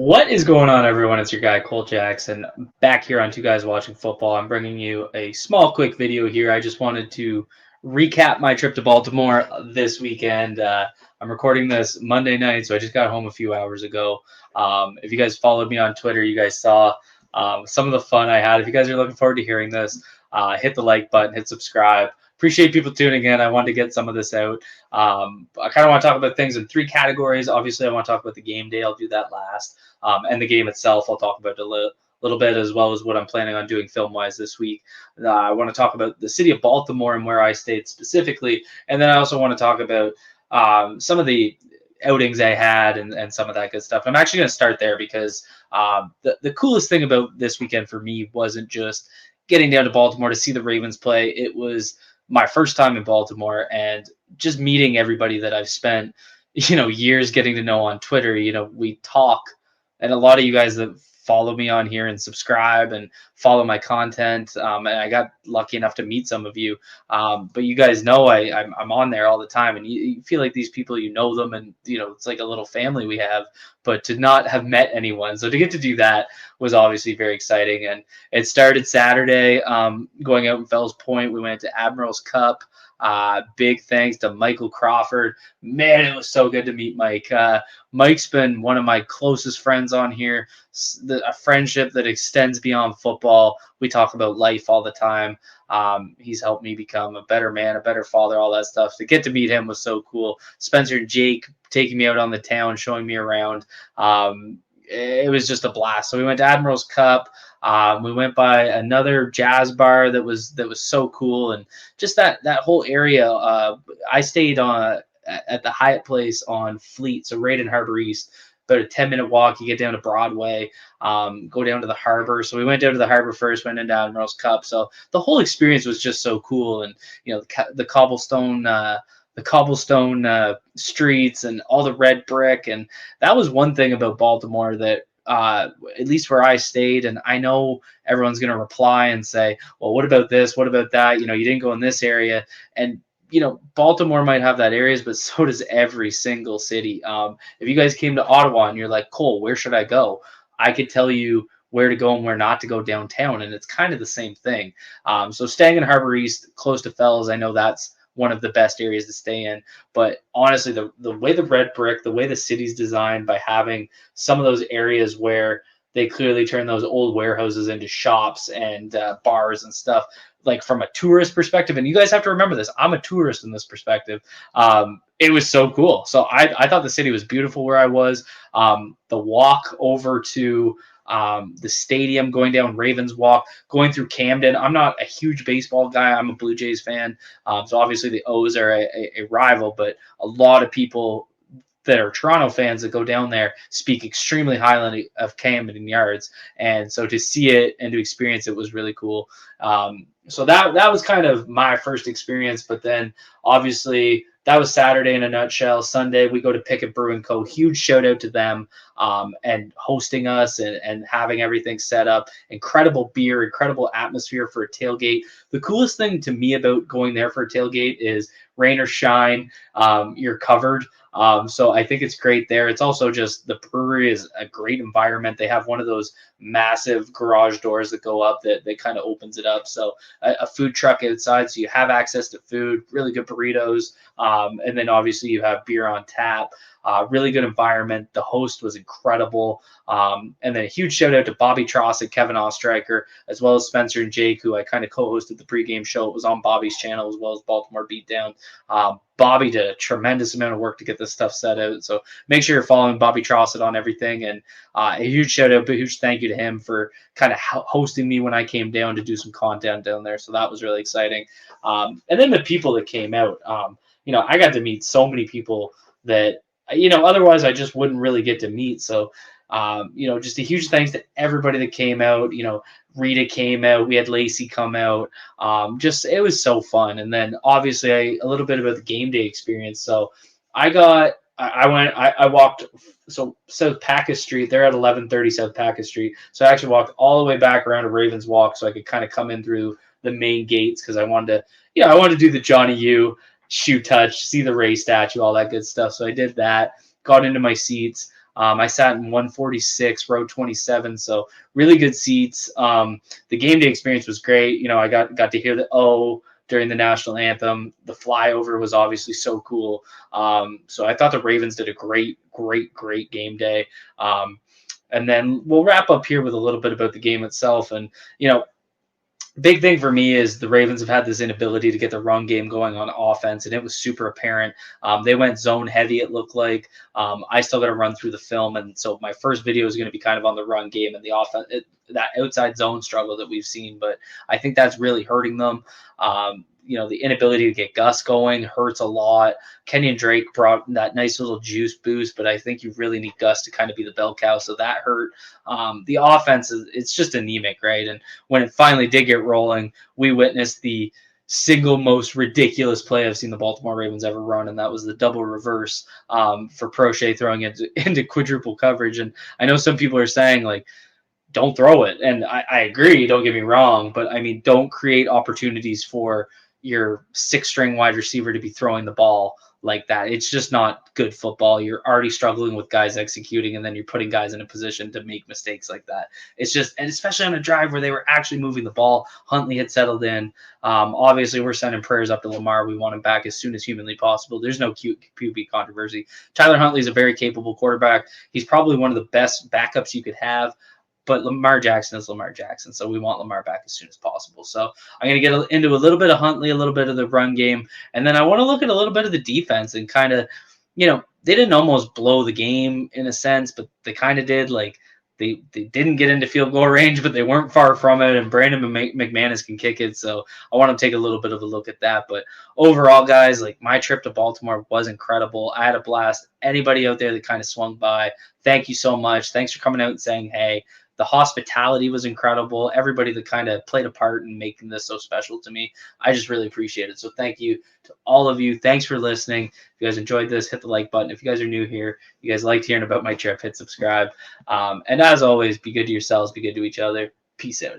What is going on, everyone? It's your guy, Cole Jackson, back here on Two Guys Watching Football. I'm bringing you a small, quick video here. I just wanted to recap my trip to Baltimore this weekend. I'm recording this Monday night, so I just got home a few hours ago. If you guys followed me on Twitter, you guys saw some of the fun I had. If you guys are looking forward to hearing this, hit the like button, hit subscribe. Appreciate people tuning in. I wanted to get some of this out. I kind of want to talk about things in three categories. Obviously, I want to talk about the game day. I'll do that last. And the game itself, I'll talk about a little bit, as well as what I'm planning on doing film-wise this week. I want to talk about the city of Baltimore and where I stayed specifically. And then I also want to talk about some of the outings I had and some of that good stuff. I'm actually going to start there because the coolest thing about this weekend for me wasn't just getting down to Baltimore to see the Ravens play. It was my first time in Baltimore and just meeting everybody that I've spent, years getting to know on Twitter. We talk, and a lot of you guys that follow me on here and subscribe and follow my content. And I got lucky enough to meet some of you. But you guys know I'm on there all the time, and you feel like these people, you know them, and it's like a little family we have. But to not have met anyone, so to get to do that was obviously very exciting. And it started Saturday, going out in Fells Point. We went to Admiral's Cup. Big thanks to Michael Crawford. Man, it was so good to meet Mike. Mike's been one of my closest friends on here, a friendship that extends beyond football. We talk about life all the time. He's helped me become a better man, a better father, all that stuff. To get to meet him was so cool. Spencer and Jake taking me out on the town, showing me around. It was just a blast. So we went to Admiral's Cup. We went by another jazz bar that was so cool, and just that whole area. I stayed at the Hyatt Place on Fleet, so right in Harbor East. About a 10-minute walk, you get down to Broadway, go down to the harbor. So we went down to the harbor first, went into Admiral's Cup. So the whole experience was just so cool, and the cobblestone streets and all the red brick. And that was one thing about Baltimore that at least where I stayed, and I know everyone's going to reply and say, well, what about this? What about that? You didn't go in this area. And Baltimore might have that areas, but so does every single city. If you guys came to Ottawa and you're like, Cole, where should I go? I could tell you where to go and where not to go downtown, and it's kind of the same thing. So staying in Harbor East, close to Fells, I know that's one of the best areas to stay in. But honestly, the way the red brick, the way the city's designed, by having some of those areas where they clearly turn those old warehouses into shops and bars and stuff, like from a tourist perspective. And you guys have to remember this, I'm a tourist in this perspective. It was so cool. So I thought the city was beautiful where I was. The walk over to the stadium, going down Ravens Walk, going through Camden. I'm not a huge baseball guy. I'm a Blue Jays fan. So obviously the O's are a rival, but a lot of people that are Toronto fans that go down there speak extremely highly of Camden Yards. And so to see it and to experience it was really cool. So that was kind of my first experience. But then obviously that was Saturday in a nutshell. Sunday, we go to Pickett Brewing Co. Huge shout out to them and hosting us and having everything set up. Incredible beer, incredible atmosphere for a tailgate. The coolest thing to me about going there for a tailgate is rain or shine, you're covered. So I think it's great there. It's also just the brewery is a great environment. They have one of those massive garage doors that go up that kind of opens it up. So a food truck outside, so you have access to food, really good burritos. And then obviously you have beer on tap. Really good environment. The host was incredible. And then a huge shout out to Bobby Tross and Kevin Ostreicher, as well as Spencer and Jake, who I kind of co-hosted the pregame show. It was on Bobby's channel, as well as Baltimore Beatdown. Bobby did a tremendous amount of work to get this stuff set out. So make sure you're following Bobby Trossett on everything. And a huge shout out, a huge thank you to him for kind of hosting me when I came down to do some content down there. So that was really exciting. And then the people that came out, I got to meet so many people that, otherwise I just wouldn't really get to meet. So, just a huge thanks to everybody that came out. Rita came out. We had Lacey come out. It was so fun. And then obviously a little bit about the game day experience. So I walked, so South Packet Street, they're at 1130 South Packet Street. So I actually walked all the way back around to Ravens Walk so I could kind of come in through the main gates, because I wanted to do the Johnny U shoe touch, see the Ray statue, all that good stuff. So I did that, got into my seats. I sat in 146, row 27, so really good seats. The game day experience was great. You know, I got to hear the O during the national anthem. The flyover was obviously so cool. So I thought the Ravens did a great game day. And then we'll wrap up here with a little bit about the game itself. And, you know, big thing for me is the Ravens have had this inability to get the run game going on offense, and it was super apparent. They went zone heavy, it looked like. I still got to run through the film, and so my first video is going to be kind of on the run game and the offense, that outside zone struggle that we've seen. But I think that's really hurting them. You know, the inability to get Gus going hurts a lot. Kenyon Drake brought that nice little juice boost, but I think you really need Gus to kind of be the bell cow, so that hurt. The offense it's just anemic, right? And when it finally did get rolling, we witnessed the single most ridiculous play I've seen the Baltimore Ravens ever run, and that was the double reverse for Prochet throwing it into quadruple coverage. And I know some people are saying, like, don't throw it. And I agree, don't get me wrong, but I mean, don't create opportunities for your six-string wide receiver to be throwing the ball like that. It's just not good football. You're already struggling with guys executing, and then you're putting guys in a position to make mistakes like that. It's just, and especially on a drive where they were actually moving the ball. Huntley had settled in. Obviously, we're sending prayers up to Lamar. We want him back as soon as humanly possible. There's no QB controversy. Tyler Huntley is a very capable quarterback. He's probably one of the best backups you could have. But Lamar Jackson is Lamar Jackson, so we want Lamar back as soon as possible. So I'm going to get into a little bit of Huntley, a little bit of the run game, and then I want to look at a little bit of the defense and kind of, you know, they didn't almost blow the game in a sense, but they kind of did. Like they didn't get into field goal range, but they weren't far from it, and Brandon McManus can kick it. So I want to take a little bit of a look at that. But overall, guys, like my trip to Baltimore was incredible. I had a blast. Anybody out there that kind of swung by, thank you so much. Thanks for coming out and saying hey. The hospitality was incredible. Everybody that kind of played a part in making this so special to me, I just really appreciate it. So thank you to all of you. Thanks for listening. If you guys enjoyed this, hit the like button. If you guys are new here, you guys liked hearing about my trip, hit subscribe. And as always, be good to yourselves, be good to each other. Peace out.